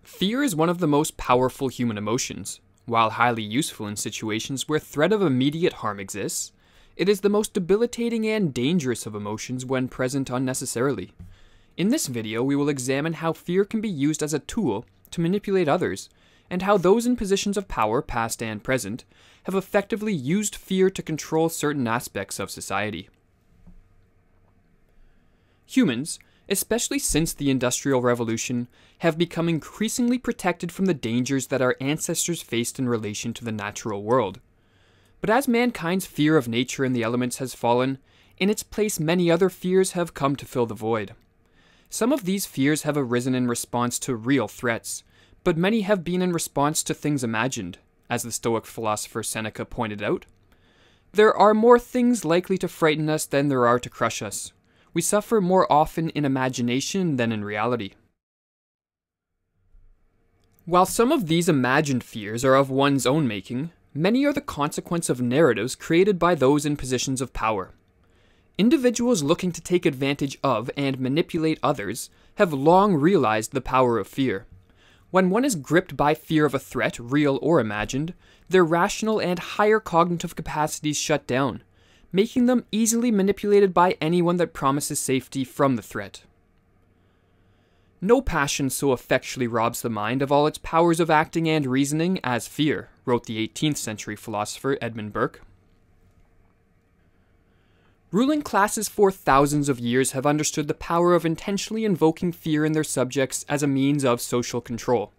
Fear is one of the most powerful human emotions. While highly useful in situations where threat of immediate harm exists, it is the most debilitating and dangerous of emotions when present unnecessarily. In this video, we will examine how fear can be used as a tool to manipulate others, and how those in positions of power, past and present, have effectively used fear to control certain aspects of society. Humans, especially since the Industrial Revolution, have become increasingly protected from the dangers that our ancestors faced in relation to the natural world. But as mankind's fear of nature and the elements has fallen, in its place many other fears have come to fill the void. Some of these fears have arisen in response to real threats, but many have been in response to things imagined, as the Stoic philosopher Seneca pointed out. There are more things likely to frighten us than there are to crush us. We suffer more often in imagination than in reality. While some of these imagined fears are of one's own making, many are the consequence of narratives created by those in positions of power. Individuals looking to take advantage of and manipulate others have long realized the power of fear. When one is gripped by fear of a threat, real or imagined, their rational and higher cognitive capacities shut down, making them easily manipulated by anyone that promises safety from the threat. No passion so effectually robs the mind of all its powers of acting and reasoning as fear, wrote the 18th century philosopher Edmund Burke. Ruling classes for thousands of years have understood the power of intentionally invoking fear in their subjects as a means of social control.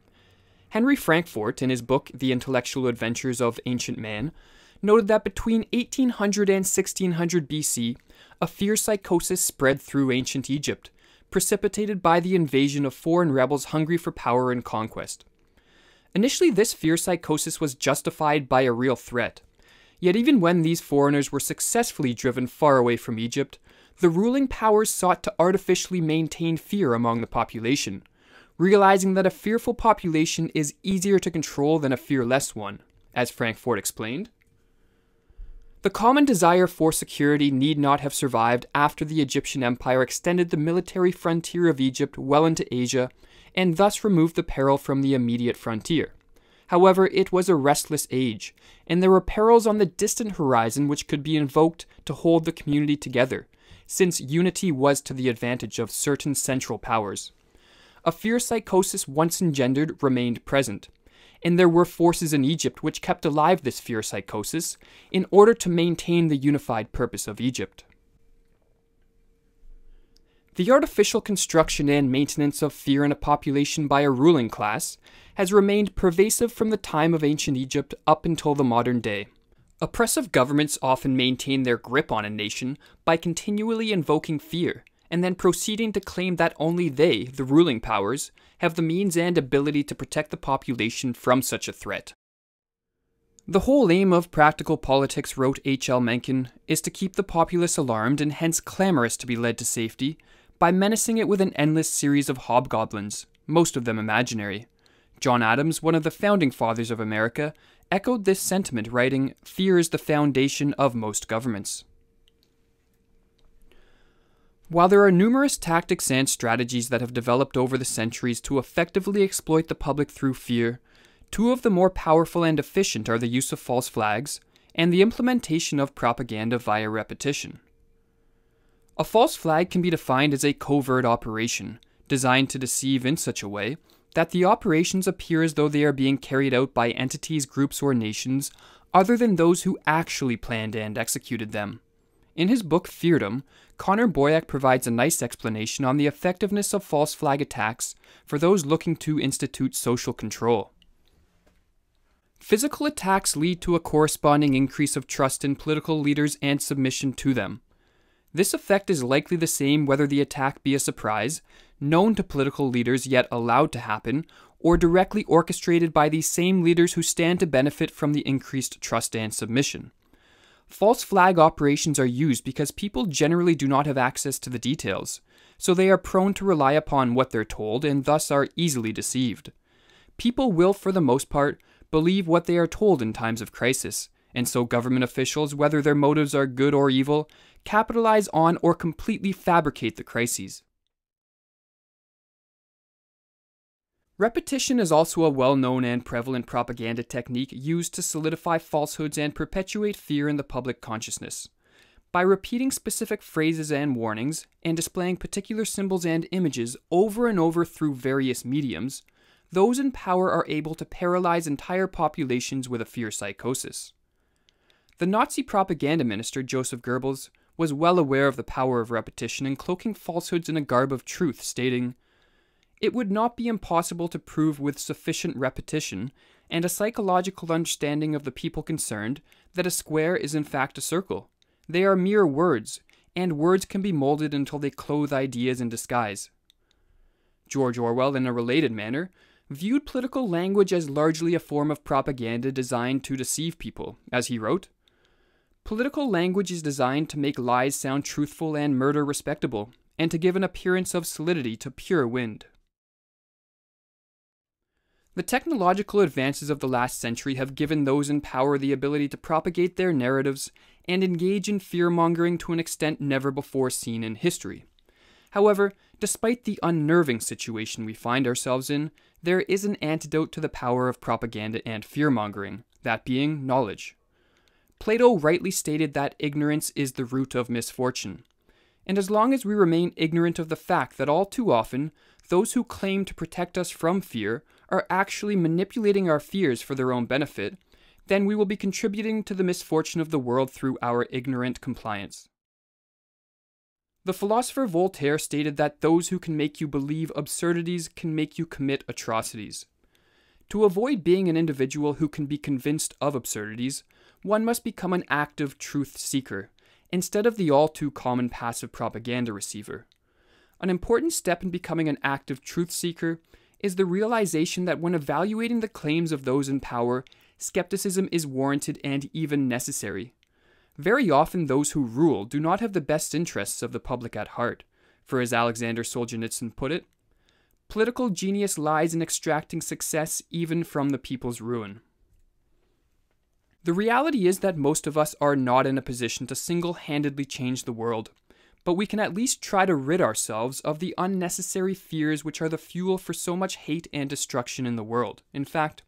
Henry Frankfort, in his book The Intellectual Adventures of Ancient Man, noted that between 1800 and 1600 BC, a fear psychosis spread through ancient Egypt, precipitated by the invasion of foreign rebels hungry for power and conquest. Initially, this fear psychosis was justified by a real threat. Yet even when these foreigners were successfully driven far away from Egypt, the ruling powers sought to artificially maintain fear among the population, realizing that a fearful population is easier to control than a fearless one, as Frankfort explained. The common desire for security need not have survived after the Egyptian Empire extended the military frontier of Egypt well into Asia, and thus removed the peril from the immediate frontier. However, it was a restless age, and there were perils on the distant horizon which could be invoked to hold the community together, since unity was to the advantage of certain central powers. A fear psychosis once engendered remained present, and there were forces in Egypt which kept alive this fear psychosis in order to maintain the unified purpose of Egypt. The artificial construction and maintenance of fear in a population by a ruling class has remained pervasive from the time of ancient Egypt up until the modern day. Oppressive governments often maintain their grip on a nation by continually invoking fear, and then proceeding to claim that only they, the ruling powers, have the means and ability to protect the population from such a threat. The whole aim of practical politics, wrote H.L. Mencken, is to keep the populace alarmed and hence clamorous to be led to safety, by menacing it with an endless series of hobgoblins, most of them imaginary. John Adams, one of the founding fathers of America, echoed this sentiment, writing, "Fear is the foundation of most governments." While there are numerous tactics and strategies that have developed over the centuries to effectively exploit the public through fear, two of the more powerful and efficient are the use of false flags and the implementation of propaganda via repetition. A false flag can be defined as a covert operation, designed to deceive in such a way that the operations appear as though they are being carried out by entities, groups, or nations other than those who actually planned and executed them. In his book Feardom, Connor Boyack provides a nice explanation on the effectiveness of false flag attacks for those looking to institute social control. Physical attacks lead to a corresponding increase of trust in political leaders and submission to them. This effect is likely the same whether the attack be a surprise, known to political leaders yet allowed to happen, or directly orchestrated by these same leaders who stand to benefit from the increased trust and submission. False flag operations are used because people generally do not have access to the details, so they are prone to rely upon what they're told and thus are easily deceived. People will, for the most part, believe what they are told in times of crisis, and so government officials, whether their motives are good or evil, capitalize on or completely fabricate the crises. Repetition is also a well-known and prevalent propaganda technique used to solidify falsehoods and perpetuate fear in the public consciousness. By repeating specific phrases and warnings, and displaying particular symbols and images over and over through various mediums, those in power are able to paralyze entire populations with a fear psychosis. The Nazi propaganda minister Joseph Goebbels was well aware of the power of repetition in cloaking falsehoods in a garb of truth, stating, "It would not be impossible to prove with sufficient repetition and a psychological understanding of the people concerned that a square is in fact a circle. They are mere words, and words can be molded until they clothe ideas in disguise." George Orwell, in a related manner, viewed political language as largely a form of propaganda designed to deceive people, as he wrote, "Political language is designed to make lies sound truthful and murder respectable, and to give an appearance of solidity to pure wind." The technological advances of the last century have given those in power the ability to propagate their narratives and engage in fear-mongering to an extent never before seen in history. However, despite the unnerving situation we find ourselves in, there is an antidote to the power of propaganda and fear-mongering, that being knowledge. Plato rightly stated that ignorance is the root of misfortune. And as long as we remain ignorant of the fact that all too often, those who claim to protect us from fear are actually manipulating our fears for their own benefit, then we will be contributing to the misfortune of the world through our ignorant compliance. The philosopher Voltaire stated that those who can make you believe absurdities can make you commit atrocities. To avoid being an individual who can be convinced of absurdities, one must become an active truth seeker, instead of the all-too-common passive propaganda receiver. An important step in becoming an active truth seeker is the realization that when evaluating the claims of those in power, skepticism is warranted and even necessary. Very often those who rule do not have the best interests of the public at heart, for as Alexander Solzhenitsyn put it, "Political genius lies in extracting success even from the people's ruin." The reality is that most of us are not in a position to single-handedly change the world, but we can at least try to rid ourselves of the unnecessary fears which are the fuel for so much hate and destruction in the world. In fact,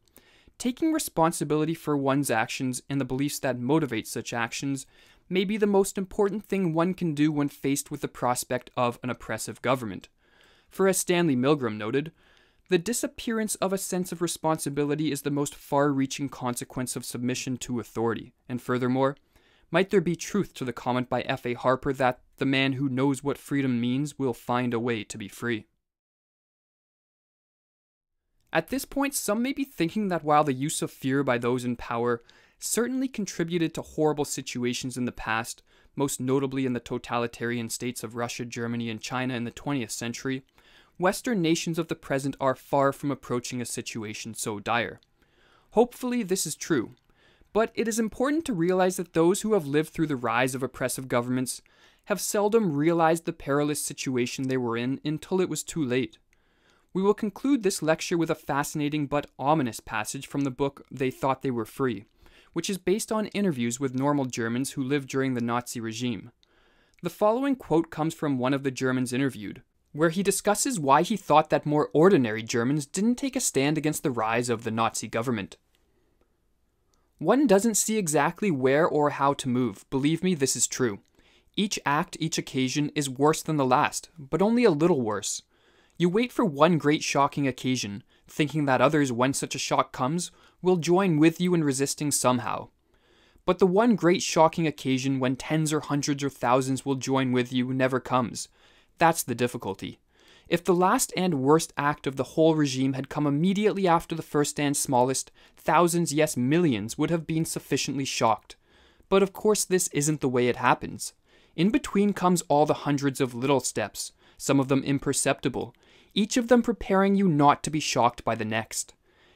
taking responsibility for one's actions and the beliefs that motivate such actions may be the most important thing one can do when faced with the prospect of an oppressive government. For as Stanley Milgram noted, the disappearance of a sense of responsibility is the most far-reaching consequence of submission to authority, and furthermore, might there be truth to the comment by F.A. Harper that the man who knows what freedom means will find a way to be free? At this point, some may be thinking that while the use of fear by those in power certainly contributed to horrible situations in the past, most notably in the totalitarian states of Russia, Germany, and China in the 20th century, Western nations of the present are far from approaching a situation so dire. Hopefully this is true, but it is important to realize that those who have lived through the rise of oppressive governments have seldom realized the perilous situation they were in until it was too late. We will conclude this lecture with a fascinating but ominous passage from the book They Thought They Were Free, which is based on interviews with normal Germans who lived during the Nazi regime. The following quote comes from one of the Germans interviewed, where he discusses why he thought that more ordinary Germans didn't take a stand against the rise of the Nazi government. "One doesn't see exactly where or how to move. Believe me, this is true. Each act, each occasion is worse than the last, but only a little worse. You wait for one great shocking occasion, thinking that others, when such a shock comes, will join with you in resisting somehow. But the one great shocking occasion when tens or hundreds or thousands will join with you never comes. That's the difficulty. If the last and worst act of the whole regime had come immediately after the first and smallest, thousands, yes millions, would have been sufficiently shocked. But of course this isn't the way it happens. In between comes all the hundreds of little steps, some of them imperceptible, each of them preparing you not to be shocked by the next.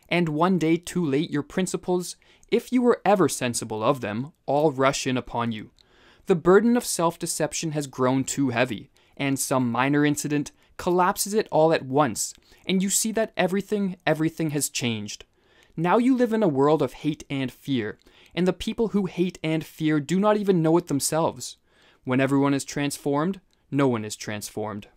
And one day too late your principles, if you were ever sensible of them, all rush in upon you. The burden of self-deception has grown too heavy, and some minor incident collapses it all at once, and you see that everything has changed. Now you live in a world of hate and fear, and the people who hate and fear do not even know it themselves. When everyone is transformed, no one is transformed.